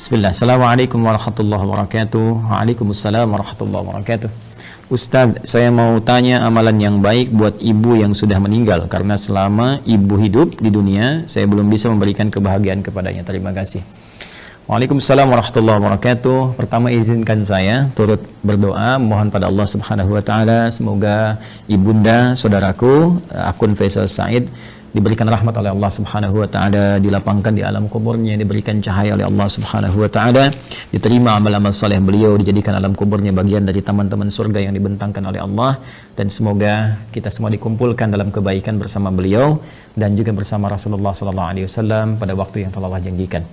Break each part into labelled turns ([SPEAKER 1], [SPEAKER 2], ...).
[SPEAKER 1] Bismillah. Assalamualaikum warahmatullahi wabarakatuh. Waalaikumsalam warahmatullahi wabarakatuh. Ustaz, saya mau tanya amalan yang baik buat ibu yang sudah meninggal, karena selama ibu hidup di dunia saya belum bisa memberikan kebahagiaan kepadanya. Terima kasih. Waalaikumsalam warahmatullahi wabarakatuh. Pertama izinkan saya turut berdoa mohon pada Allah Subhanahu wa taala semoga ibunda saudaraku akun Faisal Said diberikan rahmat oleh Allah Subhanahu wa taala, dilapangkan di alam kuburnya, diberikan cahaya oleh Allah Subhanahu wa taala, diterima amal-amal saleh beliau, dijadikan alam kuburnya bagian dari taman-taman surga yang dibentangkan oleh Allah, dan semoga kita semua dikumpulkan dalam kebaikan bersama beliau dan juga bersama Rasulullah sallallahu alaihi wasallam pada waktu yang telah Allah janjikan.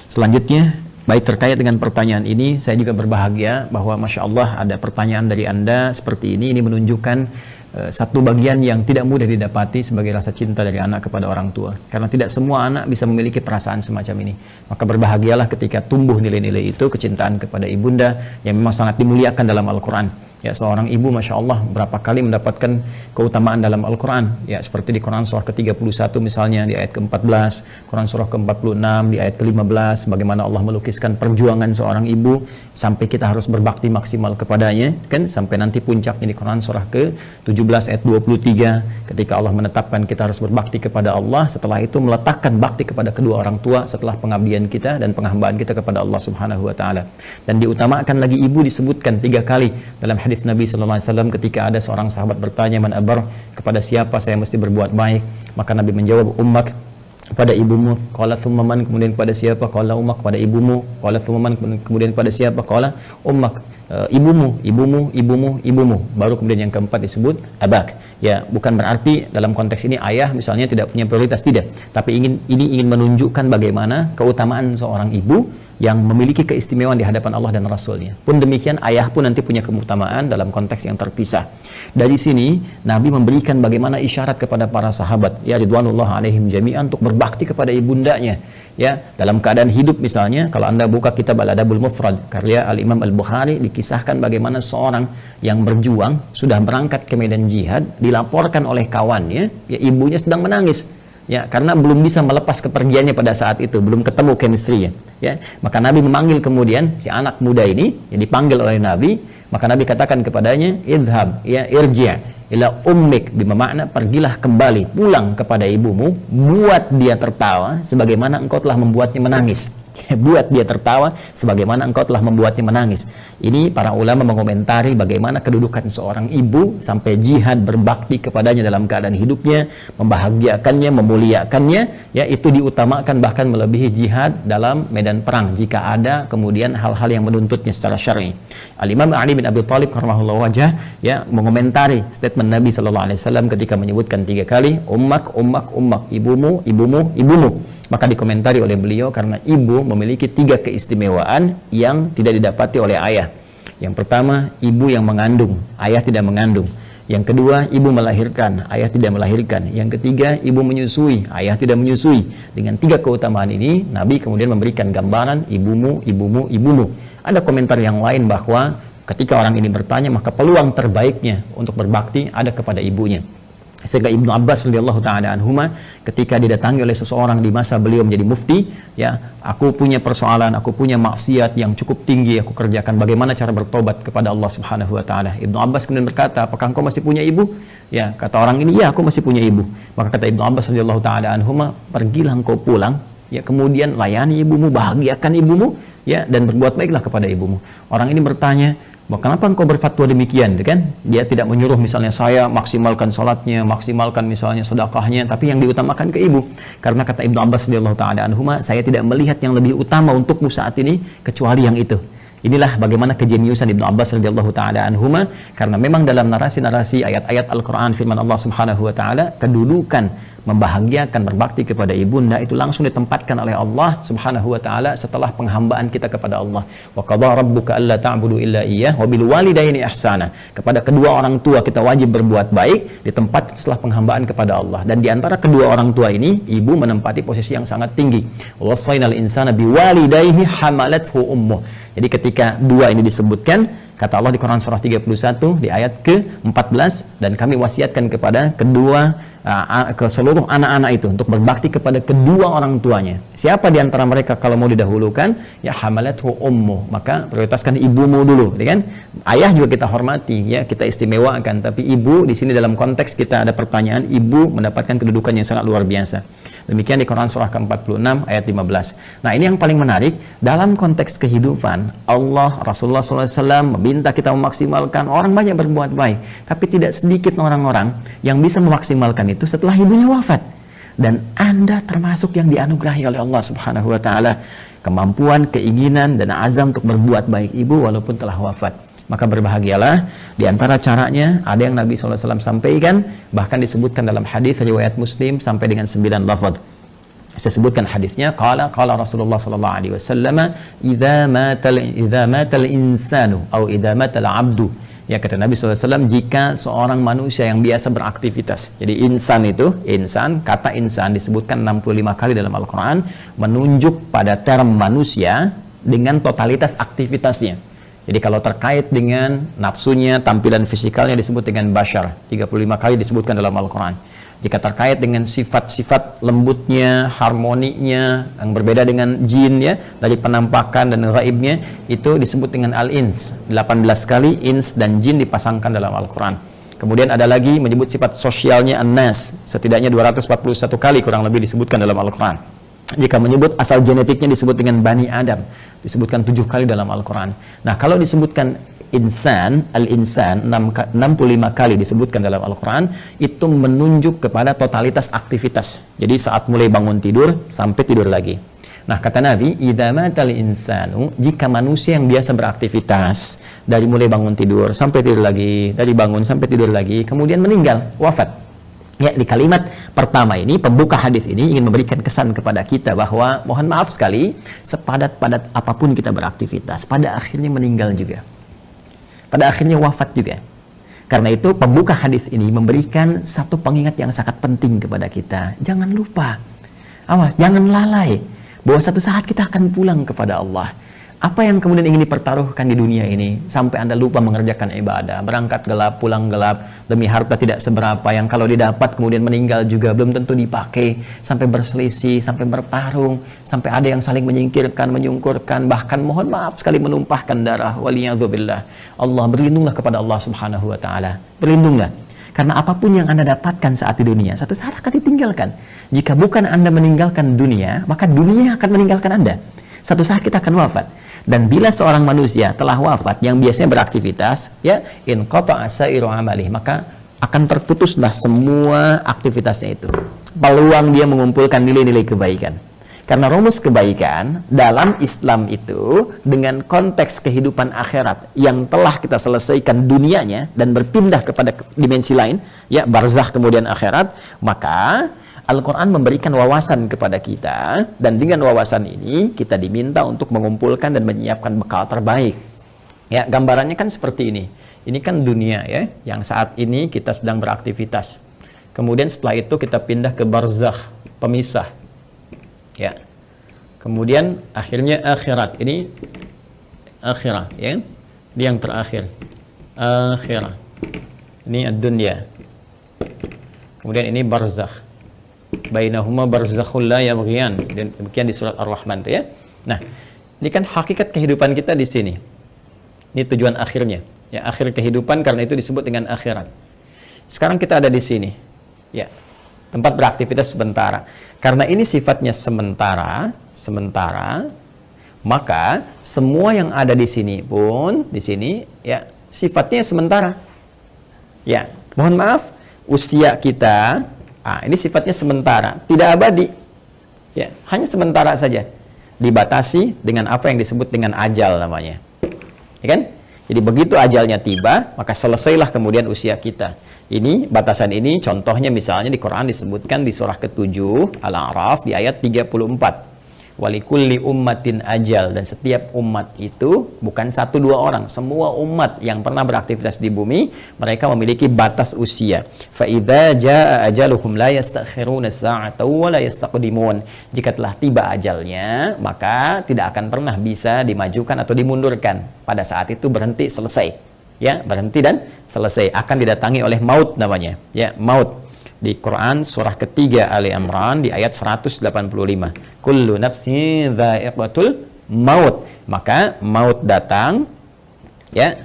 [SPEAKER 1] Selanjutnya, baik terkait dengan pertanyaan ini, saya juga berbahagia bahwa Masya Allah ada pertanyaan dari Anda seperti ini menunjukkan satu bagian yang tidak mudah didapati sebagai rasa cinta dari anak kepada orang tua, karena tidak semua anak bisa memiliki perasaan semacam ini. Maka berbahagialah ketika tumbuh nilai-nilai itu, kecintaan kepada ibunda yang memang sangat dimuliakan dalam Al-Quran. Ya, seorang ibu Masya Allah berapa kali mendapatkan keutamaan dalam Al-Quran, ya, seperti di Quran surah ke-31 misalnya di ayat ke-14, Quran surah ke-46 di ayat ke-15, bagaimana Allah melukiskan perjuangan seorang ibu sampai kita harus berbakti maksimal kepadanya, kan, sampai nanti puncaknya di Quran surah ke-17 ayat 23 ketika Allah menetapkan kita harus berbakti kepada Allah, setelah itu meletakkan bakti kepada kedua orang tua setelah pengabdian kita dan penghambaan kita kepada Allah Subhanahu wa taala. Dan diutamakan lagi ibu disebutkan 3 kali dalam hadis Nabi sallallahu alaihi wasallam ketika ada seorang sahabat bertanya, man abar, kepada siapa saya mesti berbuat baik? Maka Nabi menjawab, ummak, kepada ibumu. Qala thumma man, kemudian kepada siapa? Qala ummak, kepada ibumu. Qala thumma man, kemudian kepada siapa? Qala ummak, ibumu. Baru kemudian yang keempat disebut abak. Ya, bukan berarti dalam konteks ini ayah misalnya tidak punya prioritas, tidak, tapi ini ingin menunjukkan bagaimana keutamaan seorang ibu yang memiliki keistimewaan di hadapan Allah dan Rasulnya. Pun demikian ayah pun nanti punya keutamaan dalam konteks yang terpisah. Dari sini Nabi memberikan bagaimana isyarat kepada para sahabat, ya ridwanullah alaihim jami'an, untuk berbakti kepada ibundanya. Ya, dalam keadaan hidup misalnya, kalau Anda buka kitab Al-Adabul Mufrad karya Al-Imam Al-Bukhari, dikisahkan bagaimana seorang yang berjuang sudah berangkat ke medan jihad, dilaporkan oleh kawannya, ya ibunya sedang menangis. Ya, karena belum bisa melepas kepergiannya pada saat itu, belum ketemu chemistry-nya. Ya, maka Nabi memanggil kemudian si anak muda ini, ya dipanggil oleh Nabi, maka Nabi katakan kepadanya, idhab, ya irji' ila ummik, bermakna pergilah kembali, pulang kepada ibumu, buat dia tertawa sebagaimana engkau telah membuatnya menangis. Buat dia tertawa sebagaimana engkau telah membuatnya menangis. Ini para ulama mengomentari bagaimana kedudukan seorang ibu sampai jihad berbakti kepadanya dalam keadaan hidupnya, membahagiakannya, memuliakannya, ya itu diutamakan bahkan melebihi jihad dalam medan perang jika ada kemudian hal-hal yang menuntutnya secara syar'i. Al-Imam Ali bin Abi Thalib karramallahu wajhah, ya mengomentari statement Nabi sallallahu alaihi wasallam ketika menyebutkan 3 kali ummak, ibumu. Maka dikomentari oleh beliau, karena ibu memiliki 3 keistimewaan yang tidak didapati oleh ayah. Yang pertama, ibu yang mengandung, ayah tidak mengandung. Yang kedua, ibu melahirkan, ayah tidak melahirkan. Yang ketiga, ibu menyusui, ayah tidak menyusui. Dengan 3 keutamaan ini, Nabi kemudian memberikan gambaran ibumu. Ada komentar yang lain bahwa ketika orang ini bertanya, maka peluang terbaiknya untuk berbakti ada kepada ibunya. Sehingga Ibnu Abbas radhiyallahu taala anhuma ketika didatangi oleh seseorang di masa beliau menjadi mufti, ya, aku punya persoalan, aku punya maksiat yang cukup tinggi aku kerjakan, bagaimana cara bertobat kepada Allah Subhanahu wa taala? Ibnu Abbas kemudian berkata, apakah engkau masih punya ibu? Ya, kata orang ini, ya aku masih punya ibu. Maka kata Ibnu Abbas radhiyallahu taala anhuma, pergilah engkau pulang, ya, kemudian layani ibumu, bahagiakan ibumu, ya, dan berbuat baiklah kepada ibumu. Orang ini bertanya, kenapa engkau berfatwa demikian, kan? Dia tidak menyuruh misalnya saya maksimalkan salatnya, maksimalkan misalnya sedekahnya, tapi yang diutamakan ke ibu. Karena kata Ibnu Abbas radhiyallahu taala anhuma, saya tidak melihat yang lebih utama untukmu saat ini kecuali yang itu. Inilah bagaimana kejeniusan Ibnu Abbas radhiyallahu taala anhuma, karena memang dalam narasi-narasi ayat-ayat Al-Qur'an firman Allah Subhanahu wa taala, kedudukan membahagiakan berbakti kepada ibunda itu langsung ditempatkan oleh Allah Subhanahu wa taala setelah penghambaan kita kepada Allah. Wa qadha rabbuka alla ta'budu illa iyyah wa bil walidaini ihsana. Kepada kedua orang tua kita wajib berbuat baik, ditempatkan setelah penghambaan kepada Allah. Dan di antara kedua orang tua ini, ibu menempati posisi yang sangat tinggi. Wassaynal insana biwalidayhi hamalathu ummuh. Jadi ketika 2 ini disebutkan, Kata Allah di Quran surah 31 di ayat ke-14, dan kami wasiatkan kepada ke seluruh anak-anak itu untuk berbakti kepada kedua orang tuanya. Siapa di antara mereka kalau mau didahulukan? Ya hamalathu ummu, maka prioritaskan ibumu dulu, ya kan? Ayah juga kita hormati, ya kita istimewakan, tapi ibu di sini dalam konteks kita ada pertanyaan, ibu mendapatkan kedudukan yang sangat luar biasa. Demikian di Quran surah ke-46 ayat 15. Nah, ini yang paling menarik dalam konteks kehidupan. Allah, Rasulullah SAW meminta kita memaksimalkan. Orang banyak berbuat baik, tapi tidak sedikit orang-orang yang bisa memaksimalkan itu setelah ibunya wafat. Dan Anda termasuk yang dianugerahi oleh Allah Subhanahu wa taala kemampuan, keinginan dan azam untuk berbuat baik ibu walaupun telah wafat. Maka berbahagialah. Di antara caranya ada yang Nabi SAW sampaikan, bahkan disebutkan dalam hadis riwayat Muslim sampai dengan 9 lafaz. Saya sebutkan hadisnya, qala Rasulullah sallallahu alaihi wasallam, idza matal insanu atau idza matal abdu. Ya, kata Nabi SAW, jika seorang manusia yang biasa beraktivitas. Jadi insan itu, kata insan disebutkan 65 kali dalam Al-Quran, menunjuk pada term manusia dengan totalitas aktivitasnya. Jadi kalau terkait dengan nafsunya, tampilan fisikalnya disebut dengan bashar, 35 kali disebutkan dalam Al-Quran. Jika terkait dengan sifat-sifat lembutnya, harmoninya, yang berbeda dengan jin, ya, dari penampakan dan ghaibnya, itu disebut dengan al-ins. 18 kali ins dan jin dipasangkan dalam Al-Quran. Kemudian ada lagi menyebut sifat sosialnya an-nas, setidaknya 241 kali kurang lebih disebutkan dalam Al-Quran. Jika menyebut asal genetiknya disebut dengan Bani Adam, disebutkan 7 kali dalam Al-Quran. Nah, kalau disebutkan insan, al-insan 65 kali disebutkan dalam Al-Quran, itu menunjuk kepada totalitas aktivitas. Jadi saat mulai bangun tidur sampai tidur lagi. Nah, kata Nabi, idza matal insanu, jika manusia yang biasa beraktivitas dari mulai bangun tidur sampai tidur lagi, dari bangun sampai tidur lagi, kemudian meninggal, wafat. Ya, di kalimat pertama ini, pembuka hadis ini ingin memberikan kesan kepada kita bahwa mohon maaf sekali, sepadat-padat apapun kita beraktivitas, pada akhirnya meninggal juga. Pada akhirnya wafat juga. Karena itu pembuka hadis ini memberikan satu pengingat yang sangat penting kepada kita. Jangan lupa, awas, jangan lalai bahwa satu saat kita akan pulang kepada Allah. Apa yang kemudian ingin dipertaruhkan di dunia ini sampai Anda lupa mengerjakan ibadah, berangkat gelap, pulang gelap, demi harta tidak seberapa yang kalau didapat kemudian meninggal juga belum tentu dipakai, sampai berselisih, sampai bertarung, sampai ada yang saling menyingkirkan, menyungkurkan, bahkan mohon maaf sekali menumpahkan darah. Waliyadzubillah. Allah, berlindunglah kepada Allah Subhanahu wa taala. Berlindunglah. Karena apapun yang Anda dapatkan saat di dunia, satu saat akan ditinggalkan. Jika bukan Anda meninggalkan dunia, maka dunia akan meninggalkan Anda. Satu saat kita akan wafat. Dan bila seorang manusia telah wafat yang biasanya beraktivitas, ya, in qata'a sa'iru amalih, maka akan terputuslah semua aktivitasnya itu. Peluang dia mengumpulkan nilai-nilai kebaikan. Karena rumus kebaikan dalam Islam itu dengan konteks kehidupan akhirat yang telah kita selesaikan dunianya dan berpindah kepada dimensi lain, ya, barzakh kemudian akhirat, maka Al-Quran memberikan wawasan kepada kita, dan dengan wawasan ini kita diminta untuk mengumpulkan dan menyiapkan bekal terbaik. Ya, gambarannya kan seperti ini. Ini kan dunia, ya, yang saat ini kita sedang beraktivitas. Kemudian setelah itu kita pindah ke barzakh, pemisah. Ya. Kemudian akhirnya akhirat. Ini akhirat, ya. Ini yang terakhir. Akhirat. Ini ad-dunya. Kemudian ini barzakh. Bainahuma barzakhul la yabghiyan. Demikian di surat Ar-Rahman itu, ya. Nah, ini kan hakikat kehidupan kita di sini. Ini tujuan akhirnya. Ya, akhir kehidupan, karena itu disebut dengan akhirat. Sekarang kita ada di sini. Ya. Tempat beraktivitas sementara. Karena ini sifatnya sementara, maka semua yang ada di sini pun di sini, ya, sifatnya sementara. Ya, mohon maaf, usia kita ini sifatnya sementara, tidak abadi. Ya, hanya sementara saja. Dibatasi dengan apa yang disebut dengan ajal namanya. Ya kan? Jadi begitu ajalnya tiba, maka selesailah kemudian usia kita. Ini batasan ini contohnya misalnya di Quran disebutkan di surah ke-7 Al-A'raf di ayat 34. walikulli ummatin ajal, dan setiap umat itu bukan satu dua orang, semua umat yang pernah beraktivitas di bumi mereka memiliki batas usia. Fa idza jaa ajaluhum la yastakhiruna sa'atan wa la yastaqdimun. Jika telah tiba ajalnya, maka tidak akan pernah bisa dimajukan atau dimundurkan. Pada saat itu berhenti, selesai. Ya, berhenti dan selesai. Akan didatangi oleh maut namanya. Ya, maut. Di Quran surah ketiga Ali Imran di ayat 185. Kullu nafsin dha'iqatul maut. Maka maut datang ya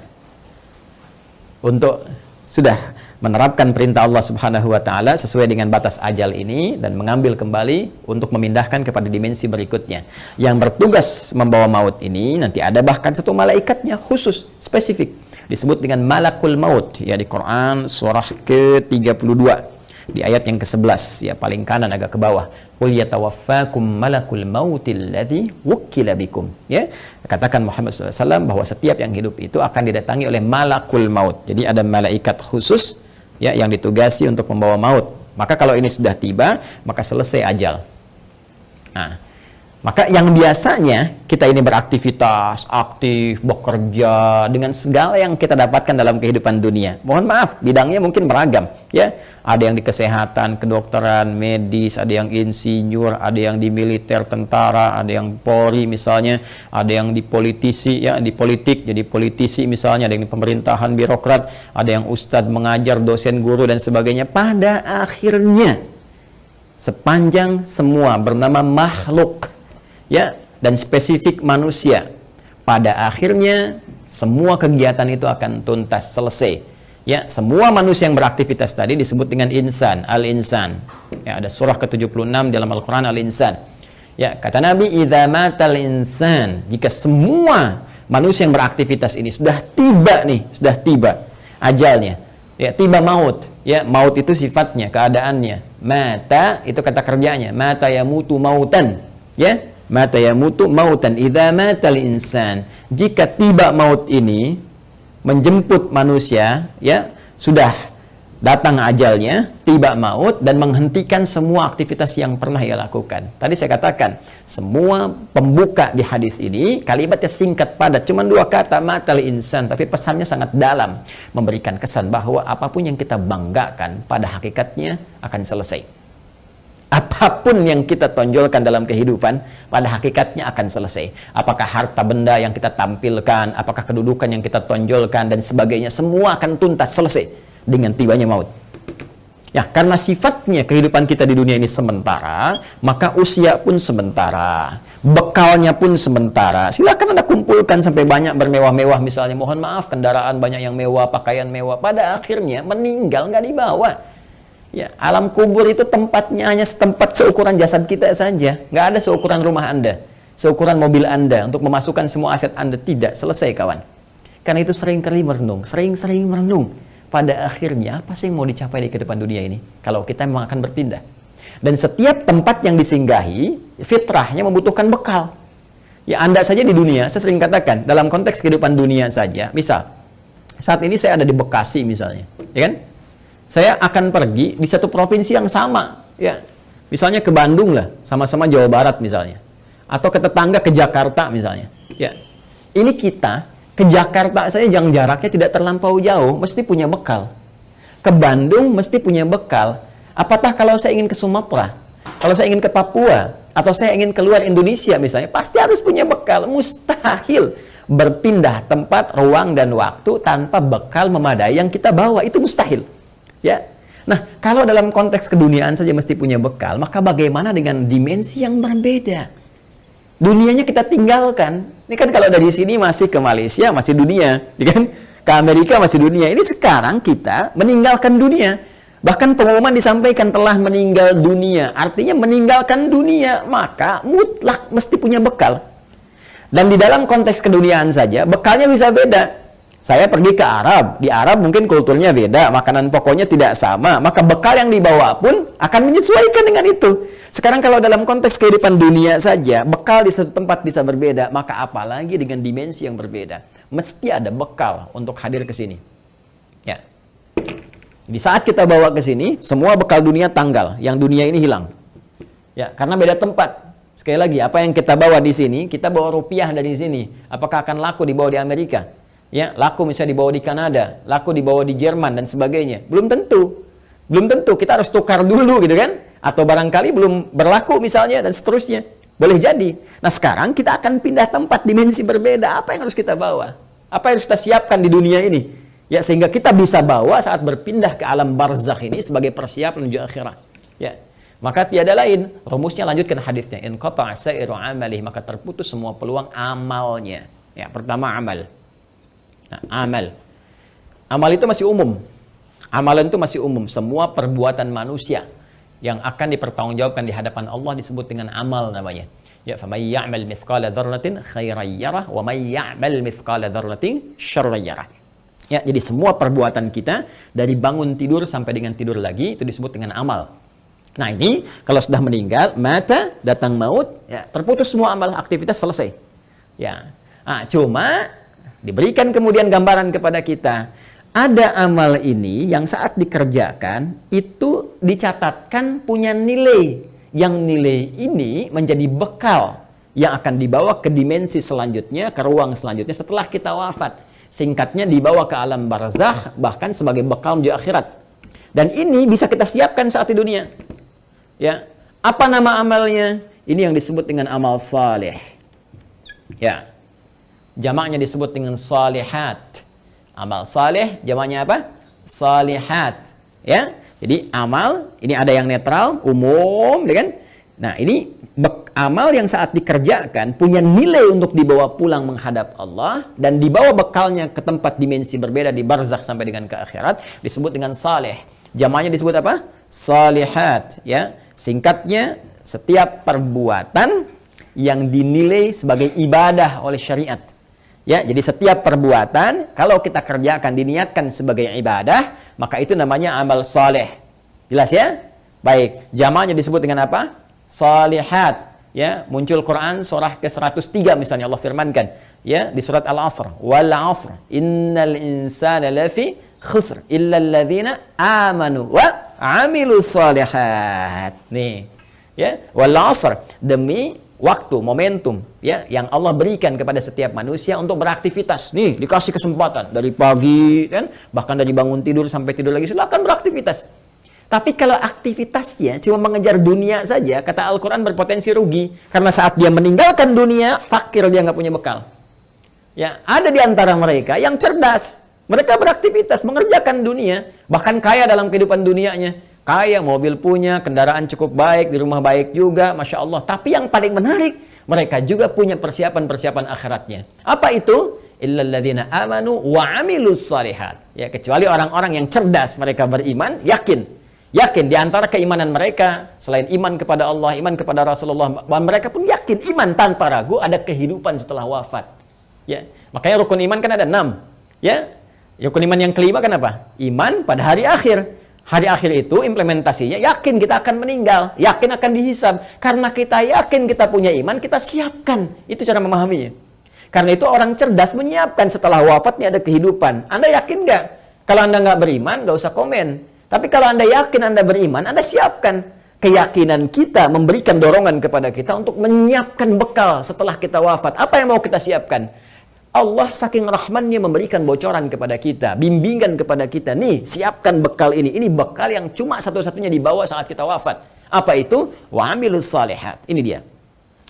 [SPEAKER 1] untuk sudah menerapkan perintah Allah Subhanahu wa taala sesuai dengan batas ajal ini dan mengambil kembali untuk memindahkan kepada dimensi berikutnya. Yang bertugas membawa maut ini nanti ada bahkan satu malaikatnya khusus spesifik disebut dengan malakul maut ya di Quran surah ke-32. Di ayat yang ke-11 ya paling kanan agak ke bawah, qul yatawaffakum malakul mautil ladzi wukkila bikum, ya katakan Muhammad SAW bahwa setiap yang hidup itu akan didatangi oleh malakul maut. Jadi ada malaikat khusus ya yang ditugasi untuk membawa maut. Maka kalau ini sudah tiba maka selesai ajal. Nah, maka yang biasanya kita ini beraktivitas, aktif, bekerja dengan segala yang kita dapatkan dalam kehidupan dunia. Mohon maaf, bidangnya mungkin beragam, ya. Ada yang di kesehatan, kedokteran, medis, ada yang insinyur, ada yang di militer, tentara, ada yang Polri misalnya, ada yang di politisi, ya, di politik, jadi politisi misalnya, ada yang di pemerintahan, birokrat, ada yang ustadz mengajar, dosen, guru dan sebagainya. Pada akhirnya, sepanjang semua bernama makhluk, ya, dan spesifik manusia, pada akhirnya semua kegiatan itu akan tuntas, selesai. Ya, semua manusia yang beraktivitas tadi disebut dengan insan, al-insan. Ya, ada surah ke-76 dalam Al-Qur'an al-insan. Ya, kata Nabi, idza matal insan, jika semua manusia yang beraktivitas ini sudah tiba nih, sudah tiba ajalnya. Ya, tiba maut. Ya, maut itu sifatnya, keadaannya. Mata itu kata kerjanya, mata yamutu mautan. Ya, mata yamutu mautan. Idza matal insan, jika tiba maut ini menjemput manusia, ya, sudah datang ajalnya, tiba maut dan menghentikan semua aktivitas yang pernah ia lakukan. Tadi saya katakan, semua pembuka di hadis ini kalimatnya singkat padat, cuma 2 kata, matal insan, tapi pesannya sangat dalam, memberikan kesan bahwa apapun yang kita banggakan pada hakikatnya akan selesai. Apapun yang kita tonjolkan dalam kehidupan pada hakikatnya akan selesai. Apakah harta benda yang kita tampilkan, apakah kedudukan yang kita tonjolkan dan sebagainya, semua akan tuntas, selesai dengan tibanya maut. Ya, karena sifatnya kehidupan kita di dunia ini sementara, maka usia pun sementara, bekalnya pun sementara. Silakan Anda kumpulkan sampai banyak bermewah-mewah misalnya, mohon maaf, kendaraan banyak yang mewah, pakaian mewah, pada akhirnya meninggal nggak dibawa. Ya, alam kubur itu tempatnya hanya setempat seukuran jasad kita saja. Nggak ada seukuran rumah Anda, seukuran mobil Anda untuk memasukkan semua aset Anda. Tidak, selesai kawan. Karena itu sering-kali merenung, sering-sering merenung. Pada akhirnya, apa sih yang mau dicapai di kehidupan dunia ini? Kalau kita memang akan berpindah. Dan setiap tempat yang disinggahi, fitrahnya membutuhkan bekal. Ya, Anda saja di dunia, saya sering katakan, dalam konteks kehidupan dunia saja, misal, saat ini saya ada di Bekasi misalnya, ya kan? Saya akan pergi di satu provinsi yang sama, ya. Misalnya ke Bandung lah, sama-sama Jawa Barat misalnya. Atau ke tetangga ke Jakarta misalnya. Ya. Ini kita ke Jakarta saja yang jaraknya tidak terlampau jauh, mesti punya bekal. Ke Bandung mesti punya bekal. Apatah kalau saya ingin ke Sumatera, kalau saya ingin ke Papua, atau saya ingin keluar Indonesia misalnya, pasti harus punya bekal. Mustahil berpindah tempat, ruang, dan waktu tanpa bekal memadai yang kita bawa. Itu mustahil. Ya. Nah, kalau dalam konteks keduniaan saja mesti punya bekal, maka bagaimana dengan dimensi yang berbeda? Dunianya kita tinggalkan. Ini kan kalau dari sini masih ke Malaysia, masih dunia. Ya kan? Ke Amerika masih dunia. Ini sekarang kita meninggalkan dunia. Bahkan pengumuman disampaikan telah meninggal dunia. Artinya meninggalkan dunia. Maka mutlak mesti punya bekal. Dan di dalam konteks keduniaan saja, bekalnya bisa beda. Saya pergi ke Arab, di Arab mungkin kulturnya beda, makanan pokoknya tidak sama, maka bekal yang dibawa pun akan menyesuaikan dengan itu. Sekarang kalau dalam konteks kehidupan dunia saja, bekal di satu tempat bisa berbeda, maka apalagi dengan dimensi yang berbeda. Mesti ada bekal untuk hadir ke sini. Ya. Di saat kita bawa ke sini, semua bekal dunia tanggal, yang dunia ini hilang. Ya, karena beda tempat. Sekali lagi, apa yang kita bawa di sini, kita bawa rupiah dari sini. Apakah akan laku dibawa di Amerika? Ya, laku misalnya dibawa di Kanada, laku dibawa di Jerman dan sebagainya. Belum tentu. Belum tentu. Kita harus tukar dulu gitu kan? Atau barangkali belum berlaku misalnya dan seterusnya. Boleh jadi. Nah, sekarang kita akan pindah tempat, dimensi berbeda. Apa yang harus kita bawa? Apa yang harus kita siapkan di dunia ini? Ya, sehingga kita bisa bawa saat berpindah ke alam barzakh ini sebagai persiapan menuju akhirat. Ya. Maka tiada lain, rumusnya lanjutkan hadisnya, in qata'a sa'iru amalih, maka terputus semua peluang amalnya. Ya, pertama amal. Nah, amal. Amal itu masih umum. Amalan itu masih umum, semua perbuatan manusia yang akan dipertanggungjawabkan di hadapan Allah disebut dengan amal namanya. Ya, faman ya'mal mithqala dzarratin khairan yarah wa man ya'mal mithqala dzarratin syarran yarah. Ya, jadi semua perbuatan kita dari bangun tidur sampai dengan tidur lagi itu disebut dengan amal. Nah, ini kalau sudah meninggal, mata, datang maut, ya, terputus semua amal, aktivitas selesai. Ya. Nah, cuma diberikan kemudian gambaran kepada kita, ada amal ini yang saat dikerjakan itu dicatatkan punya nilai. Yang nilai ini menjadi bekal yang akan dibawa ke dimensi selanjutnya, ke ruang selanjutnya setelah kita wafat. Singkatnya dibawa ke alam barzakh, bahkan sebagai bekal menuju akhirat. Dan ini bisa kita siapkan saat di dunia. Ya, apa nama amalnya? Ini yang disebut dengan amal saleh. Ya, jamaknya disebut dengan salihat. Amal saleh, jamaknya apa? Salihat. Ya, jadi amal ini ada yang netral, umum, kan? Nah, ini amal yang saat dikerjakan punya nilai untuk dibawa pulang menghadap Allah dan dibawa bekalnya ke tempat dimensi berbeda di barzakh sampai dengan ke akhirat disebut dengan saleh. Jamaknya disebut apa? Salihat. Ya. Singkatnya, setiap perbuatan yang dinilai sebagai ibadah oleh syariat. Ya, jadi setiap perbuatan kalau kita kerjakan diniatkan sebagai ibadah, maka itu namanya amal saleh. Jelas ya? Baik, jamaknya disebut dengan apa? Salihat. Ya, muncul Quran surah ke-103 misalnya Allah firmankan, ya, di surat Al-Asr, wal 'asr innal insana lafi khusr illa alladzina amanu wa amilu salihat. Nih, ya, wal 'asr, demi waktu, momentum, ya, yang Allah berikan kepada setiap manusia untuk beraktivitas. Nih, dikasih kesempatan dari pagi, kan, bahkan dari bangun tidur sampai tidur lagi silakan beraktivitas. Tapi kalau aktivitasnya cuma mengejar dunia saja, kata Al-Quran berpotensi rugi. Karena saat dia meninggalkan dunia, fakir, dia nggak punya bekal. Ya, ada di antara mereka yang cerdas. Mereka beraktivitas, mengerjakan dunia. Bahkan kaya dalam kehidupan dunianya. Kaya, mobil punya, kendaraan cukup baik, di rumah baik juga, Masya Allah. Tapi yang paling menarik, mereka juga punya persiapan-persiapan akhiratnya. Apa itu? Illalladzina amanu wa amilus salihat. Ya, kecuali orang-orang yang cerdas, mereka beriman, yakin di antara keimanan mereka, selain iman kepada Allah, iman kepada Rasulullah, mereka pun yakin, iman tanpa ragu, ada kehidupan setelah wafat. Ya, makanya rukun iman kan ada 6. Ya, rukun iman yang kelima kan apa? Iman pada hari akhir. Hari akhir itu implementasinya, yakin kita akan meninggal, yakin akan dihisab. Karena kita yakin kita punya iman, kita siapkan. Itu cara memahaminya. Karena itu orang cerdas menyiapkan setelah wafatnya ada kehidupan. Anda yakin nggak? Kalau Anda nggak beriman, nggak usah komen. Tapi kalau Anda yakin Anda beriman, Anda siapkan. Keyakinan kita memberikan dorongan kepada kita untuk menyiapkan bekal setelah kita wafat. Apa yang mau kita siapkan? Allah saking rahmannya memberikan bocoran kepada kita, bimbingan kepada kita. Nih, siapkan bekal ini. Ini bekal yang cuma satu-satunya dibawa saat kita wafat. Apa itu? Wa amilus salihat. Ini dia.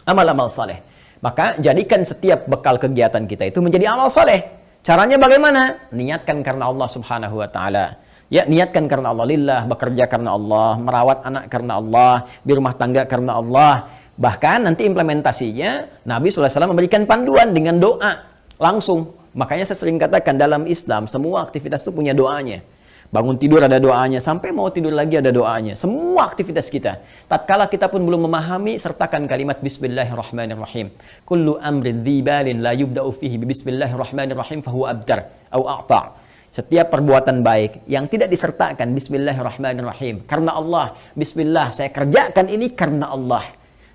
[SPEAKER 1] Amal-amal saleh. Maka jadikan setiap bekal kegiatan kita itu menjadi amal saleh. Caranya bagaimana? Niatkan karena Allah Subhanahu wa taala. Ya, niatkan karena Allah lillah, bekerja karena Allah, merawat anak karena Allah, di rumah tangga karena Allah. Bahkan nanti implementasinya Nabi SAW memberikan panduan dengan doa langsung. Makanya saya sering katakan dalam Islam semua aktivitas itu punya doanya. Bangun tidur ada doanya, sampai mau tidur lagi ada doanya. Semua aktivitas kita. Tatkala kita pun belum memahami, sertakan kalimat Bismillahirrahmanirrahim. Kullu amrin dzibalin la yubda'u fihi Bismillahirrahmanirrahim fahuwa abtar au a'ta'. Setiap perbuatan baik yang tidak disertakan Bismillahirrahmanirrahim, karena Allah, Bismillah, saya kerjakan ini karena Allah.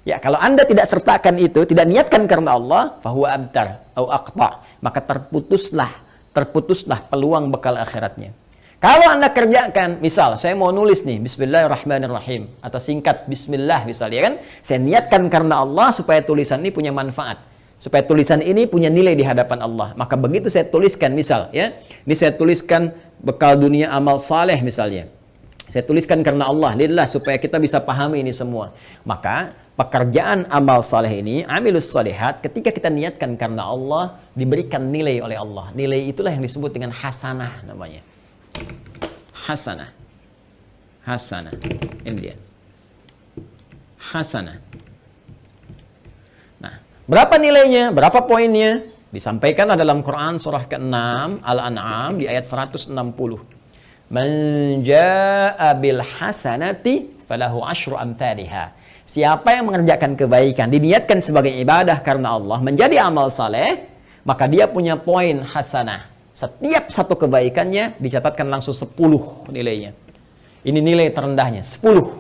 [SPEAKER 1] Ya, kalau Anda tidak sertakan itu, tidak niatkan karena Allah, fahuwa abtar au aqta, maka terputuslah peluang bekal akhiratnya. Kalau Anda kerjakan, misal saya mau nulis nih Bismillahirrahmanirrahim atau singkat Bismillah misalnya kan, saya niatkan karena Allah supaya tulisan ini punya manfaat, supaya tulisan ini punya nilai di hadapan Allah. Maka begitu saya tuliskan misal ya, ini saya tuliskan bekal dunia amal saleh misalnya. Saya tuliskan karena Allah, lillah, supaya kita bisa pahami ini semua. Maka pekerjaan amal saleh ini, amilus salihat, ketika kita niatkan karena Allah, diberikan nilai oleh Allah. Nilai itulah yang disebut dengan hasanah namanya. Hasanah. Hasanah. Ini dia. Hasanah. Nah, berapa nilainya? Berapa poinnya? Disampaikan dalam Quran surah ke-6 Al-An'am di ayat 160. Man jaa'a bil hasanati falahu asyru amthaliha. Siapa yang mengerjakan kebaikan, diniatkan sebagai ibadah karena Allah, menjadi amal saleh, maka dia punya poin hasanah. Setiap satu kebaikannya dicatatkan langsung 10 nilainya. Ini nilai terendahnya, 10.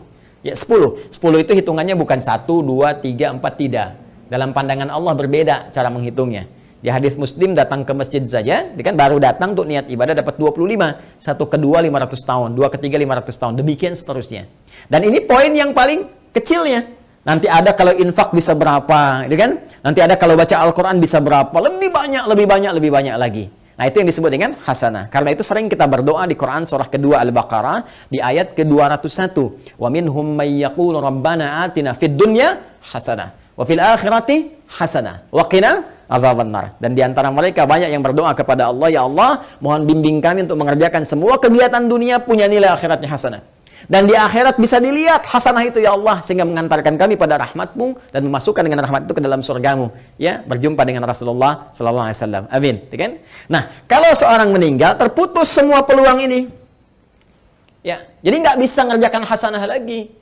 [SPEAKER 1] Ya, 10. 10 itu hitungannya bukan 1, 2, 3, 4, tidak. Dalam pandangan Allah berbeda cara menghitungnya. Di hadis Muslim, datang ke masjid saja, dia kan baru datang untuk niat ibadah dapat 25. Satu kedua 500 tahun, dua ketiga 500 tahun, demikian seterusnya. Dan ini poin yang paling kecilnya. Nanti ada kalau infak bisa berapa, gitu kan? Nanti ada kalau baca Al-Quran bisa berapa, lebih banyak, lebih banyak, lebih banyak lagi. Nah, itu yang disebut dengan hasanah. Karena itu sering kita berdoa di Quran surah kedua Al-Baqarah di ayat ke-201. Wa minhum may yaqulu rabbana atina fid dunya hasanah wa fil akhirati hasanah wa qina adzabannar. Dan di antara mereka banyak yang berdoa kepada Allah, ya Allah, mohon bimbing kami untuk mengerjakan semua kegiatan dunia punya nilai akhiratnya hasanah. Dan di akhirat bisa dilihat hasanah itu ya Allah, sehingga mengantarkan kami pada rahmat-Mu dan memasukkan dengan rahmat itu ke dalam surga-Mu, ya, berjumpa dengan Rasulullah sallallahu alaihi wasallam. Amin, kan? Nah, kalau seorang meninggal terputus semua peluang ini. Ya, jadi nggak bisa mengerjakan hasanah lagi.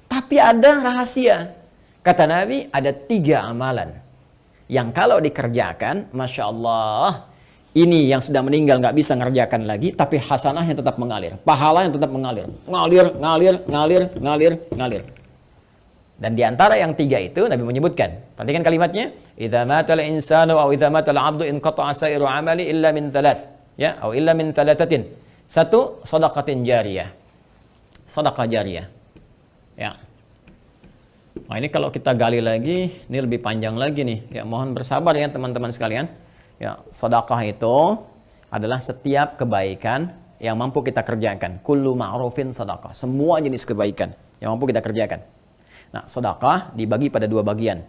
[SPEAKER 1] Tapi ada rahasia. Kata Nabi, ada 3 amalan yang kalau dikerjakan, Masya Allah, ini yang sudah meninggal nggak bisa ngerjakan lagi, tapi hasanahnya tetap mengalir, pahalanya tetap mengalir, ngalir. Dan di antara yang 3 itu Nabi menyebutkan, perhatikan kalimatnya, idza matal insanu aw idza matal abdu in qata'a sa'iru amali illa min thalath, ya, atau illa min thalathatin. 1, shadaqatin jariyah. Sedekah jariyah. Ya. Nah, ini kalau kita gali lagi, ini lebih panjang lagi nih. Ya, mohon bersabar ya teman-teman sekalian. Ya, sedekah itu adalah setiap kebaikan yang mampu kita kerjakan. Kullu ma'rufin sedekah. Semua jenis kebaikan yang mampu kita kerjakan. Nah, sedekah dibagi pada 2 bagian.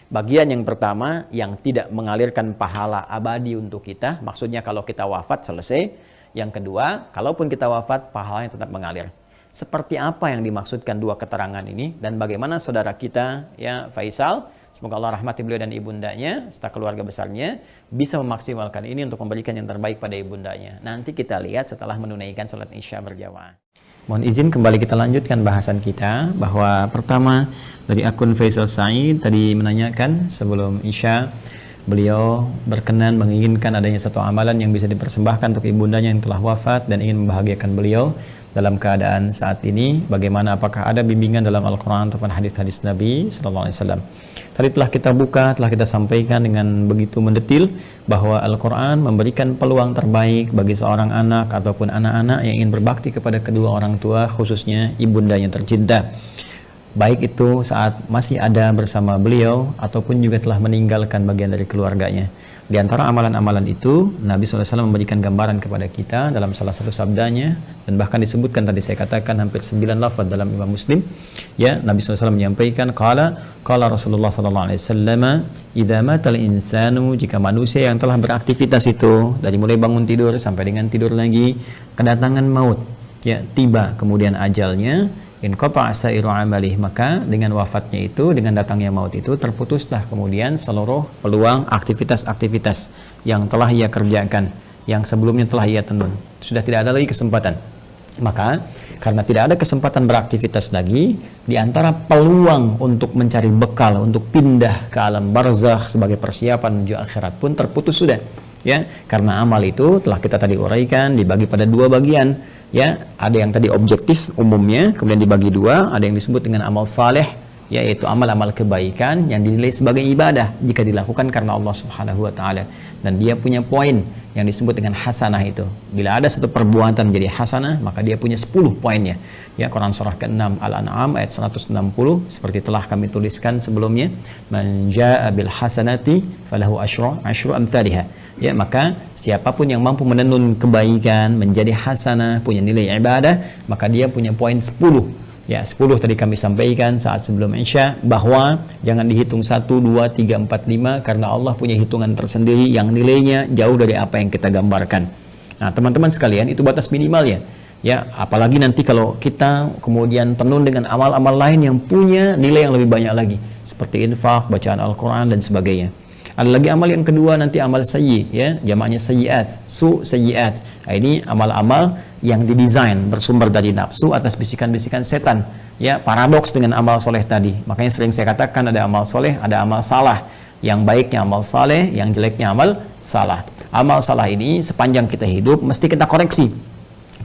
[SPEAKER 1] Bagian yang pertama yang tidak mengalirkan pahala abadi untuk kita. Maksudnya kalau kita wafat selesai. Yang kedua, kalaupun kita wafat, pahalanya tetap mengalir. Seperti apa yang dimaksudkan 2 keterangan ini dan bagaimana saudara kita ya Faisal, semoga Allah rahmati beliau dan ibundanya serta keluarga besarnya bisa memaksimalkan ini untuk memberikan yang terbaik pada ibundanya. Nanti kita lihat setelah menunaikan salat Isya berjamaah. Mohon izin kembali kita lanjutkan bahasan kita, bahwa pertama dari akun Faisal Said tadi menanyakan sebelum Isya, beliau berkenan menginginkan adanya satu amalan yang bisa dipersembahkan untuk ibundanya yang telah wafat dan ingin membahagiakan beliau dalam keadaan saat ini. Bagaimana, apakah ada bimbingan dalam Al-Quran ataupun hadis-hadis Nabi Sallallahu Alaihi Wasallam? Tadi telah kita buka, telah kita sampaikan dengan begitu mendetil bahwa Al-Quran memberikan peluang terbaik bagi seorang anak ataupun anak-anak yang ingin berbakti kepada kedua orang tua, khususnya ibundanya tercinta. Baik itu saat masih ada bersama beliau ataupun juga telah meninggalkan bagian dari keluarganya. Di antara amalan-amalan itu, Nabi SAW memberikan gambaran kepada kita dalam salah satu sabdanya, dan bahkan disebutkan tadi saya katakan hampir 9 lafaz dalam Imam Muslim. Ya, Nabi SAW menyampaikan, qala Rasulullah SAW, idza matal insanu, jika manusia yang telah beraktivitas itu dari mulai bangun tidur sampai dengan tidur lagi, kedatangan maut, ya, tiba kemudian ajalnya, in qata'a sa'iru amalih, maka dengan wafatnya itu, dengan datangnya maut itu, terputuslah kemudian seluruh peluang aktivitas-aktivitas yang telah ia kerjakan, yang sebelumnya telah ia tenun. Sudah tidak ada lagi kesempatan. Maka karena tidak ada kesempatan beraktivitas lagi, di antara peluang untuk mencari bekal untuk pindah ke alam barzakh sebagai persiapan menuju akhirat pun terputus sudah. Ya, karena amal itu telah kita tadi uraikan dibagi pada 2 bagian. Ya, ada yang tadi objektif umumnya, kemudian dibagi 2, ada yang disebut dengan amal saleh, yaitu amal-amal kebaikan yang dinilai sebagai ibadah jika dilakukan karena Allah Subhanahu wa taala. Dan dia punya poin yang disebut dengan hasanah itu. Bila ada satu perbuatan menjadi hasanah, maka dia punya 10 poinnya. Ya, Quran surah ke-6 Al-An'am ayat 160 seperti telah kami tuliskan sebelumnya, man jaa'a bil hasanati falahu asyru amsalihha. Ya, maka siapapun yang mampu menenun kebaikan menjadi hasanah, punya nilai ibadah, maka dia punya poin 10. Ya, 10 tadi kami sampaikan saat sebelum Isya, bahwa jangan dihitung 1, 2, 3, 4, 5 karena Allah punya hitungan tersendiri yang nilainya jauh dari apa yang kita gambarkan. Nah, teman-teman sekalian, itu batas minimalnya. Ya, apalagi nanti kalau kita kemudian tenun dengan amal-amal lain yang punya nilai yang lebih banyak lagi, seperti infak, bacaan Al-Quran dan sebagainya. Ada lagi amal yang kedua nanti amal sayyi, ya, jamaknya sayyiat, sayyiat. Nah, ini amal-amal yang didesain bersumber dari nafsu atas bisikan-bisikan setan. Ya, paradoks dengan amal soleh tadi. Makanya sering saya katakan ada amal soleh, ada amal salah. Yang baiknya amal saleh, yang jeleknya amal salah. Amal salah ini sepanjang kita hidup mesti kita koreksi,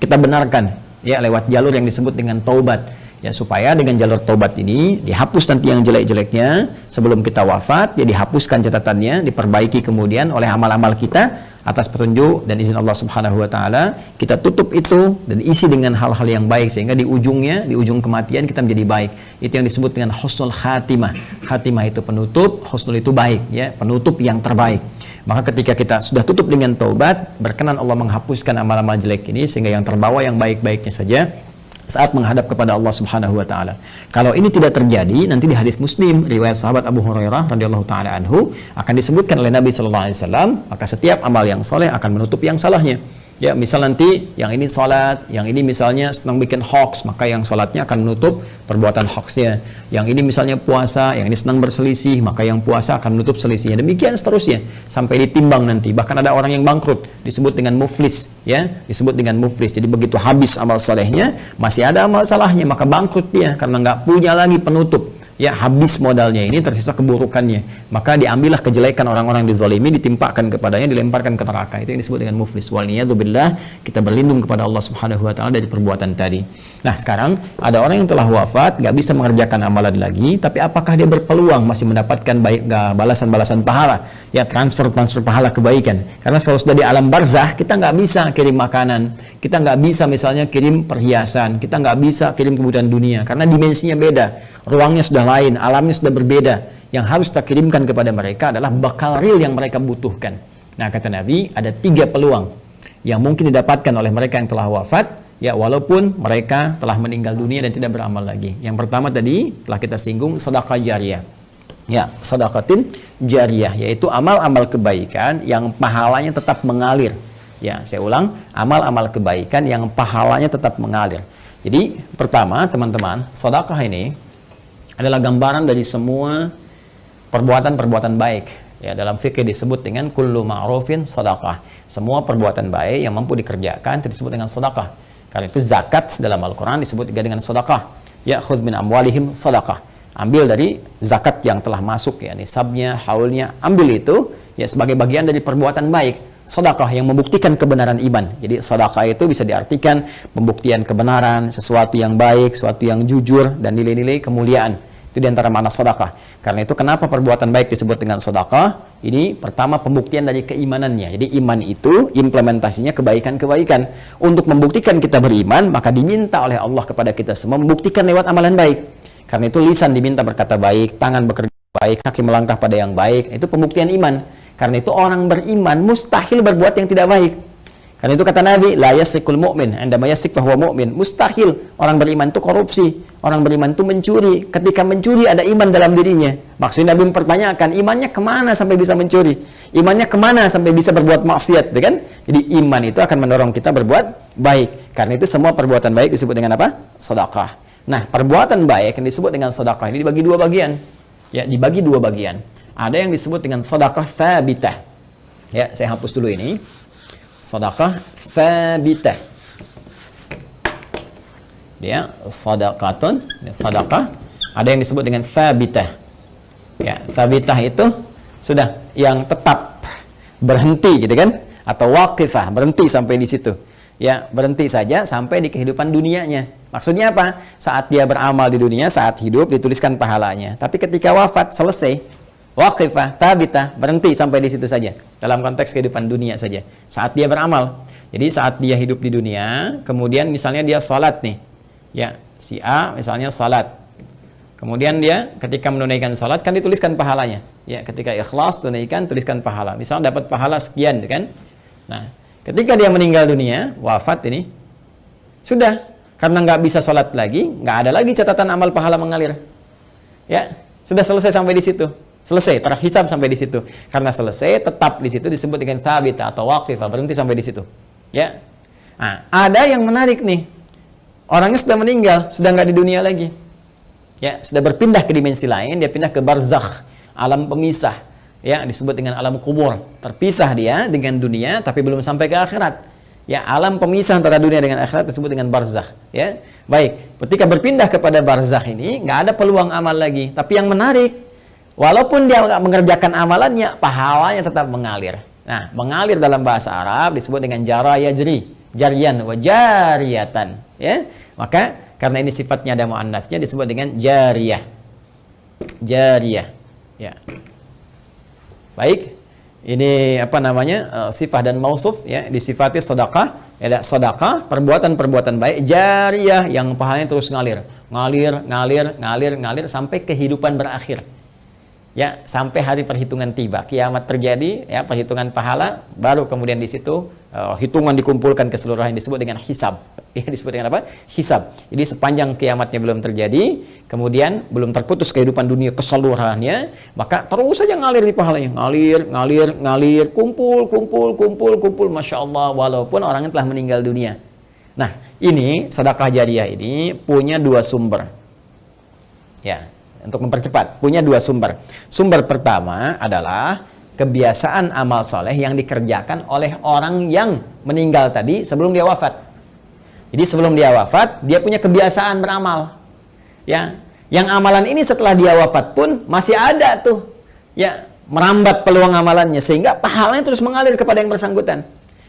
[SPEAKER 1] kita benarkan, ya, lewat jalur yang disebut dengan taubat. Ya, supaya dengan jalur taubat ini dihapus nanti yang jelek-jeleknya sebelum kita wafat, ya dihapuskan catatannya, diperbaiki kemudian oleh amal-amal kita atas petunjuk dan izin Allah Subhanahu wa taala. Kita tutup itu dan isi dengan hal-hal yang baik sehingga di ujungnya, di ujung kematian kita menjadi baik. Itu yang disebut dengan husnul khatimah. Khatimah itu penutup, husnul itu baik, ya, penutup yang terbaik. Maka ketika kita sudah tutup dengan taubat, berkenan Allah menghapuskan amal-amal jelek ini sehingga yang terbawa yang baik-baiknya saja saat menghadap kepada Allah Subhanahu wa taala. Kalau ini tidak terjadi, nanti di hadis Muslim riwayat sahabat Abu Hurairah radhiyallahu taala anhu akan disebutkan oleh Nabi sallallahu alaihi wasallam, maka setiap amal yang soleh akan menutup yang salahnya. Ya, misal nanti yang ini salat, yang ini misalnya senang bikin hoax, maka yang salatnya akan menutup perbuatan hoaxnya. Yang ini misalnya puasa, yang ini senang berselisih, maka yang puasa akan menutup selisihnya. Demikian seterusnya sampai ditimbang nanti. Bahkan ada orang yang bangkrut disebut dengan muflis, ya, disebut dengan muflis. Jadi begitu habis amal salehnya, masih ada amal salahnya, maka bangkrut dia karena nggak punya lagi penutup. Ya, habis modalnya ini, tersisa keburukannya, maka diambillah kejelekan orang-orang dizalimi, ditimpakan kepadanya, dilemparkan ke neraka. Itu yang disebut dengan muflis. Waliyadzubillah, kita berlindung kepada Allah Subhanahu wa taala dari perbuatan tadi. Nah, sekarang ada orang yang telah wafat, nggak bisa mengerjakan amalan lagi, tapi apakah dia berpeluang masih mendapatkan baik balasan-balasan pahala? Ya, transfer pahala kebaikan. Karena kalau sudah di alam barzah, kita nggak bisa kirim makanan, kita nggak bisa misalnya kirim perhiasan, kita nggak bisa kirim kebutuhan dunia, karena dimensinya beda, ruangnya sudah lain, alamnya sudah berbeda. Yang harus kita kirimkan kepada mereka adalah bekal real yang mereka butuhkan. Nah, kata Nabi, ada 3 peluang yang mungkin didapatkan oleh mereka yang telah wafat, ya, walaupun mereka telah meninggal dunia dan tidak beramal lagi. Yang pertama tadi telah kita singgung, sedekah jariyah. Ya, sedekatin jariyah, yaitu amal-amal kebaikan yang pahalanya tetap mengalir. Ya, saya ulang, amal-amal kebaikan yang pahalanya tetap mengalir. Jadi, pertama, teman-teman, sedekah ini adalah gambaran dari semua perbuatan-perbuatan baik. Ya, dalam fikih disebut dengan kullu ma'rufin sedekah. Semua perbuatan baik yang mampu dikerjakan itu disebut dengan sedekah. Karena itu zakat dalam Al-Quran disebut juga dengan sedekah. Ya, khudz min amwalihim sedekah. Ambil dari zakat yang telah masuk, ya, nisabnya, haulnya, ambil itu, ya, sebagai bagian dari perbuatan baik. Sedekah yang membuktikan kebenaran iman. Jadi sedekah itu bisa diartikan pembuktian kebenaran, sesuatu yang baik, sesuatu yang jujur, dan nilai-nilai kemuliaan. Itu diantara makna sedekah. Karena itu kenapa perbuatan baik disebut dengan sedekah? Ini pertama pembuktian dari keimanannya. Jadi iman itu implementasinya kebaikan-kebaikan. Untuk membuktikan kita beriman, maka diminta oleh Allah kepada kita semua membuktikan lewat amalan baik. Karena itu lisan diminta berkata baik, tangan bekerja baik, kaki melangkah pada yang baik. Itu pembuktian iman. Karena itu orang beriman mustahil berbuat yang tidak baik. Karena itu kata Nabi, la yasrikul mu'min, indama yasrik fahuwa mu'min. Mustahil orang beriman itu korupsi, orang beriman itu mencuri. Ketika mencuri ada iman dalam dirinya. Maksudnya Nabi mempertanyakan, imannya kemana sampai bisa mencuri? Imannya kemana sampai bisa berbuat maksiat, kan? Jadi iman itu akan mendorong kita berbuat baik. Karena itu semua perbuatan baik disebut dengan apa? Sedekah. Nah, perbuatan baik yang disebut dengan sedekah ini dibagi 2 bagian. Ya, dibagi 2 bagian. Ada yang disebut dengan sedekah tsabitah. Ya, saya hapus dulu ini. Sedekah tsabitah. Ya, sedekatun, sedekah. Ada yang disebut dengan tsabitah. Ya, tsabitah itu sudah yang tetap, berhenti gitu kan? Atau waqifah, berhenti sampai di situ. Ya, berhenti saja sampai di kehidupan dunianya. Maksudnya apa? Saat dia beramal di dunia, saat hidup dituliskan pahalanya. Tapi ketika wafat selesai, waqifah, tabitah, berhenti sampai di situ saja. Dalam konteks kehidupan dunia saja. Saat dia beramal. Jadi saat dia hidup di dunia, kemudian misalnya dia salat nih. Ya, si A misalnya salat. Kemudian dia ketika menunaikan salat kan dituliskan pahalanya. Ya, ketika ikhlas tunaikan tuliskan pahala. Misalnya dapat pahala sekian kan. Nah, ketika dia meninggal dunia, wafat ini sudah. Karena nggak bisa sholat lagi, nggak ada lagi catatan amal pahala mengalir. Ya, sudah selesai sampai di situ. Selesai, terhisab sampai di situ. Karena selesai, tetap di situ disebut dengan thabit atau waqifah, berhenti sampai di situ. Ya. Nah, ada yang menarik nih. Orangnya sudah meninggal, sudah nggak di dunia lagi. Ya, sudah berpindah ke dimensi lain, dia pindah ke barzakh, alam pemisah. Ya, disebut dengan alam kubur. Terpisah dia dengan dunia, tapi belum sampai ke akhirat. Ya, alam pemisah antara dunia dengan akhirat disebut dengan barzakh. Ya, baik. Ketika berpindah kepada barzakh ini, nggak ada peluang amal lagi. Tapi yang menarik, walaupun dia nggak mengerjakan amalannya, pahalanya tetap mengalir. Nah, mengalir dalam bahasa Arab disebut dengan jara yajri, jarian wa jariyatan. Ya, maka karena ini sifatnya ada muannats-nya disebut dengan jariyah. Jariyah. Ya. Baik. Ini apa namanya, sifah dan mausuf ya, disifati sedekah, ya, sedekah, perbuatan-perbuatan baik jariyah yang pahalanya terus ngalir sampai kehidupan berakhir. Ya, sampai hari perhitungan tiba, kiamat terjadi, ya, perhitungan pahala, baru kemudian di situ hitungan dikumpulkan keseluruhan, disebut dengan hisab. Ya, disebut dengan apa? Hisab. Jadi sepanjang kiamatnya belum terjadi, kemudian belum terputus kehidupan dunia keseluruhannya, maka terus saja ngalir di pahalanya, ngalir, kumpul, masya Allah, walaupun orangnya telah meninggal dunia. Nah, ini sedekah jariyah ini punya dua sumber. Ya. Untuk mempercepat, punya dua sumber. Sumber pertama adalah kebiasaan amal soleh yang dikerjakan oleh orang yang meninggal tadi sebelum dia wafat. Jadi sebelum dia wafat, dia punya kebiasaan beramal. Ya, yang amalan ini setelah dia wafat pun masih ada tuh. Ya, merambat peluang amalannya sehingga pahalanya terus mengalir kepada yang bersangkutan.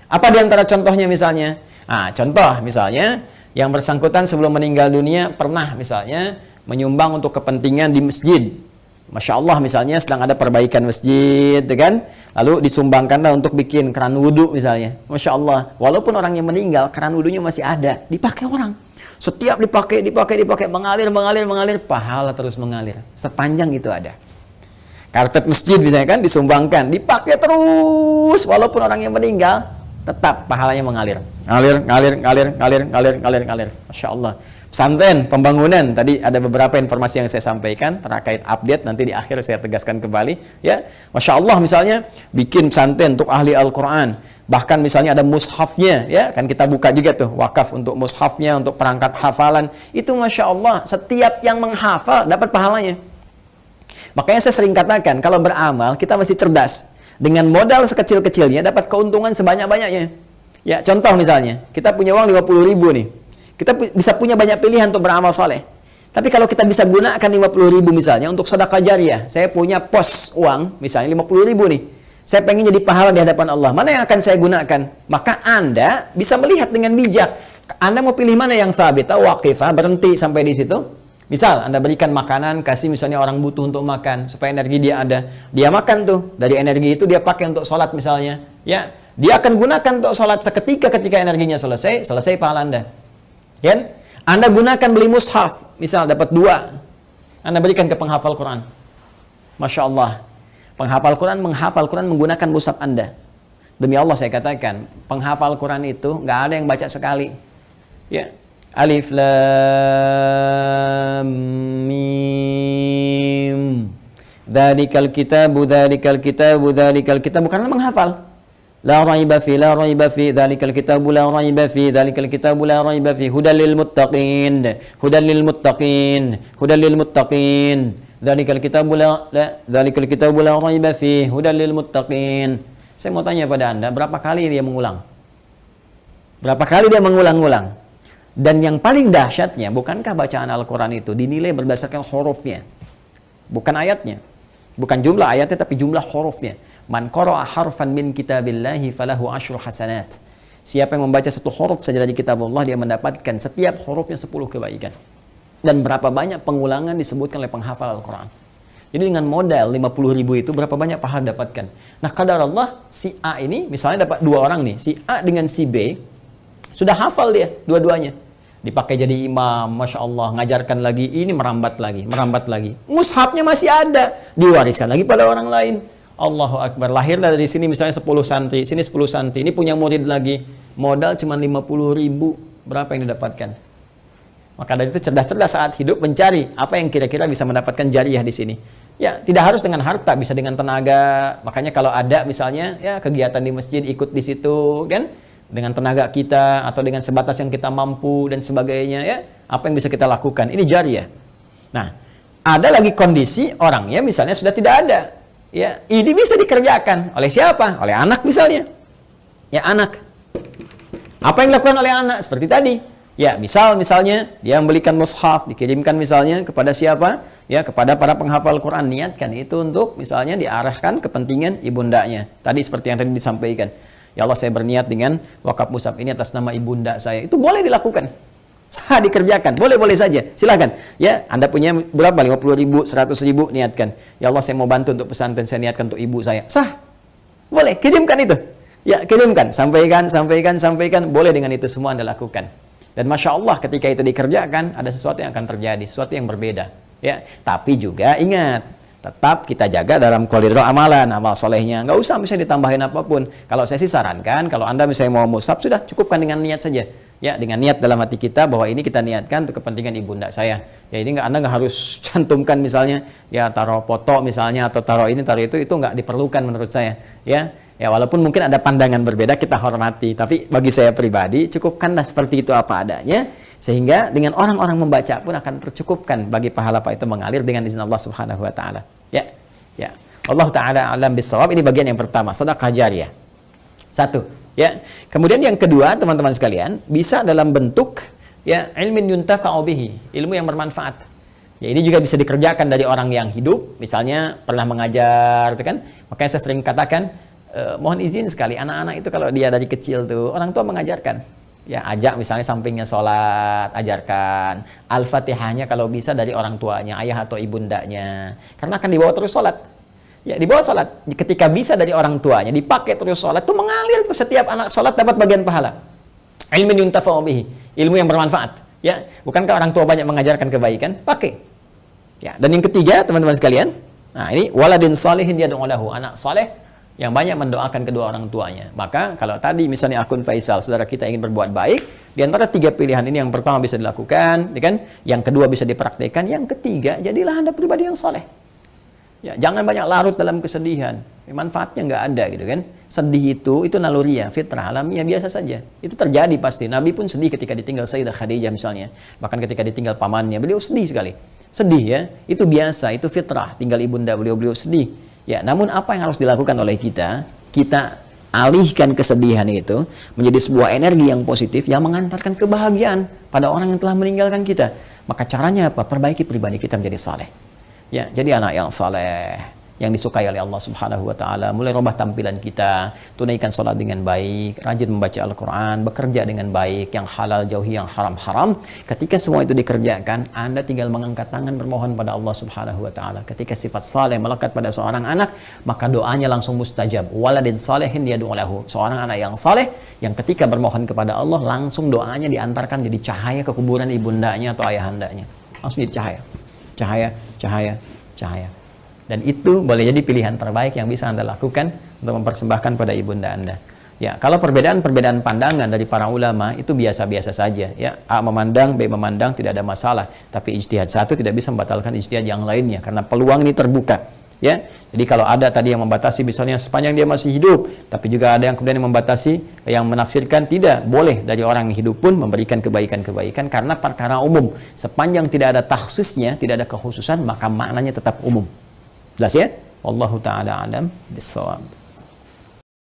[SPEAKER 1] Apa di antara contohnya misalnya? Nah, contoh misalnya yang bersangkutan sebelum meninggal dunia pernah misalnya menyumbang untuk kepentingan di masjid. Masya Allah misalnya sedang ada perbaikan masjid, kan? Lalu disumbangkanlah untuk bikin keran wudhu misalnya. Masya Allah, walaupun orangnya meninggal, keran wudhunya masih ada, dipakai orang. Setiap dipakai, mengalir, pahala terus mengalir. Sepanjang itu ada. Karpet masjid misalnya kan disumbangkan, dipakai terus, walaupun orangnya meninggal, tetap pahalanya mengalir. Ngalir. Masya Allah. Pesantren, pembangunan, tadi ada beberapa informasi yang saya sampaikan terkait update, nanti di akhir saya tegaskan kembali. Ya, Masya Allah misalnya bikin pesantren untuk ahli Al-Quran, bahkan misalnya ada mushafnya, ya kan kita buka juga tuh wakaf untuk mushafnya, untuk perangkat hafalan, itu Masya Allah setiap yang menghafal dapat pahalanya. Makanya saya sering katakan kalau beramal kita mesti cerdas, dengan modal sekecil-kecilnya dapat keuntungan sebanyak-banyaknya. Ya, contoh misalnya kita punya uang 50.000 nih. Kita bisa punya banyak pilihan untuk beramal saleh. Tapi kalau kita bisa gunakan 50.000 misalnya untuk sedekah jariyah. Saya punya pos uang misalnya 50.000 nih. Saya pengen jadi pahala di hadapan Allah. Mana yang akan saya gunakan? Maka Anda bisa melihat dengan bijak. Anda mau pilih mana yang thabit, waqifah, berhenti sampai di situ. Misal Anda berikan makanan, kasih misalnya orang butuh untuk makan supaya energi dia ada. Dia makan tuh. Dari energi itu dia pakai untuk sholat misalnya. Ya, dia akan gunakan untuk sholat seketika ketika energinya selesai pahala Anda. Ya, Anda gunakan beli mushaf, misal dapat 2, Anda berikan ke penghafal Quran. Masya Allah, penghafal Quran menghafal Quran menggunakan mushaf Anda. Demi Allah saya katakan, penghafal Quran itu nggak ada yang baca sekali. Ya, Alif Lam Mim, Dzalikal kitabu, bukan menghafal. La raiba fi, dzalikal kitabu la raiba fi, hudal lil muttaqin, dzalikal kitabu la raiba fi, hudal lil muttaqin. Saya mau tanya pada Anda, berapa kali dia mengulang? Berapa kali dia mengulang-ulang? Dan yang paling dahsyatnya, bukankah bacaan Al-Quran itu dinilai berdasarkan hurufnya? Bukan ayatnya. Bukan jumlah ayatnya, tapi jumlah hurufnya. Man qara'a harfan min kitabillahi falahu asyru hasanat. Siapa yang membaca satu huruf saja dari kitab Allah, dia mendapatkan setiap hurufnya 10 kebaikan. Dan berapa banyak pengulangan disebutkan oleh penghafal Al-Quran. Jadi dengan modal 50.000 itu berapa banyak pahala dapatkan. Nah, kadar Allah, si A ini misalnya dapat 2 orang nih, si A dengan si B, sudah hafal dia dua-duanya. Dipakai jadi imam, Masya Allah, ngajarkan lagi, ini merambat lagi. Mushafnya masih ada, diwariskan lagi pada orang lain. Allahu Akbar, lahir dari sini misalnya 10 santri, sini 10 santri, ini punya murid lagi, modal cuma 50.000, berapa yang didapatkan? Maka dari itu cerdas-cerdas saat hidup mencari apa yang kira-kira bisa mendapatkan jariah di sini. Ya, tidak harus dengan harta, bisa dengan tenaga. Makanya kalau ada misalnya ya kegiatan di masjid, ikut di situ kan, dengan tenaga kita atau dengan sebatas yang kita mampu dan sebagainya ya, apa yang bisa kita lakukan? Ini jariah. Nah, ada lagi kondisi orangnya misalnya sudah tidak ada. Ya, ini bisa dikerjakan oleh siapa? Oleh anak misalnya. Ya, anak. Apa yang dilakukan oleh anak? Seperti tadi. Ya, misalnya dia membelikan mushaf, dikirimkan misalnya kepada siapa? Ya, kepada para penghafal Quran. Niatkan itu untuk misalnya diarahkan kepentingan ibundanya. Tadi seperti yang tadi disampaikan. Ya Allah, saya berniat dengan wakaf mushaf ini atas nama ibunda saya. Itu boleh dilakukan. Sah dikerjakan, boleh-boleh saja, silakan. Ya, Anda punya berapa? 50.000, 100.000, niatkan. Ya Allah, saya mau bantu untuk pesantren, saya niatkan untuk ibu saya. Sah, boleh, kirimkan itu. Ya, kirimkan, sampaikan, boleh dengan itu semua Anda lakukan. Dan Masya Allah, ketika itu dikerjakan, ada sesuatu yang akan terjadi, sesuatu yang berbeda. Ya, tapi juga ingat, tetap kita jaga dalam koridor amalan, amal solehnya. Nggak usah misalnya ditambahin apapun. Kalau saya sih sarankan, kalau Anda misalnya mau mushaf, sudah cukupkan dengan niat saja. Ya, dengan niat dalam hati kita bahwa ini kita niatkan untuk kepentingan ibunda saya. Ya, ini Anda nggak harus cantumkan misalnya, ya taruh foto misalnya atau taruh ini, taruh itu nggak diperlukan menurut saya. Ya, walaupun mungkin ada pandangan berbeda, kita hormati. Tapi bagi saya pribadi, cukupkanlah seperti itu apa adanya, sehingga dengan orang-orang membaca pun akan tercukupkan bagi pahala itu mengalir dengan izin Allah Subhanahu Wa Taala. Ya. Allah Taala alam bisawab. Ini bagian yang pertama, sedekah jariyah. Satu. Ya, kemudian yang kedua, teman-teman sekalian, bisa dalam bentuk ya ilmin yuntafa'u bihi, ilmu yang bermanfaat. Ya, ini juga bisa dikerjakan dari orang yang hidup, misalnya pernah mengajar, gitu kan? Makanya saya sering katakan, mohon izin sekali, anak-anak itu kalau dia dari kecil tuh, orang tua mengajarkan. Ya, ajak misalnya sampingnya sholat, ajarkan. Al-Fatihahnya kalau bisa dari orang tuanya, ayah atau ibundanya. Karena akan dibawa terus sholat. Ya, dibawa sholat. Ketika bisa dari orang tuanya, dipakai terus sholat, itu mengalir tuh, setiap anak sholat dapat bagian pahala. Ilmin yuntafa'u bihi, ilmu yang bermanfaat. Ya, bukankah orang tua banyak mengajarkan kebaikan? Pakai. Ya, dan yang ketiga, teman-teman sekalian, nah ini waladin salihin yad'u lahu, anak saleh yang banyak mendoakan kedua orang tuanya. Maka kalau tadi misalnya akun Faisal, saudara kita ingin berbuat baik, di antara 3 pilihan ini yang pertama bisa dilakukan, ya kan? Yang kedua bisa dipraktekkan, yang ketiga jadilah Anda pribadi yang saleh. Ya, jangan banyak larut dalam kesedihan. Manfaatnya nggak ada gitu kan. Sedih itu naluriah, fitrah, alamiah, biasa saja. Itu terjadi pasti. Nabi pun sedih ketika ditinggal Sayyidah Khadijah misalnya. Bahkan ketika ditinggal pamannya, beliau sedih sekali. Sedih ya, itu biasa, itu fitrah. Tinggal ibunda beliau sedih. Ya, namun apa yang harus dilakukan oleh kita? Kita alihkan kesedihan itu menjadi sebuah energi yang positif yang mengantarkan kebahagiaan pada orang yang telah meninggalkan kita. Maka caranya apa? Perbaiki pribadi kita menjadi saleh. Ya, jadi anak yang saleh, yang disukai oleh Allah Subhanahu Wa Taala. Mulai rubah tampilan kita, tunaikan sholat dengan baik, rajin membaca Al-Quran, bekerja dengan baik, yang halal jauhi yang haram-haram. Ketika semua itu dikerjakan, Anda tinggal mengangkat tangan bermohon pada Allah Subhanahu Wa Taala. Ketika sifat saleh melekat pada seorang anak, maka doanya langsung mustajab. Waladin salehin yad'u lahu. Seorang anak yang saleh, yang ketika bermohon kepada Allah, langsung doanya diantarkan jadi cahaya ke kuburan ibundanya atau ayahandanya. Langsung jadi cahaya. Dan itu boleh jadi pilihan terbaik yang bisa Anda lakukan untuk mempersembahkan pada ibunda Anda. Ya, kalau perbedaan pandangan dari para ulama itu biasa-biasa saja. Ya, A memandang, B memandang, tidak ada masalah. Tapi ijtihad satu tidak bisa membatalkan ijtihad yang lainnya karena peluang ini terbuka. Ya, jadi kalau ada tadi yang membatasi misalnya sepanjang dia masih hidup, tapi juga ada yang kemudian yang membatasi, yang menafsirkan tidak boleh dari orang yang hidup pun memberikan kebaikan-kebaikan karena perkara umum. Sepanjang tidak ada takhsisnya, tidak ada kekhususan, maka maknanya tetap umum. Jelas ya? Wallahu ta'ala alam bissawab.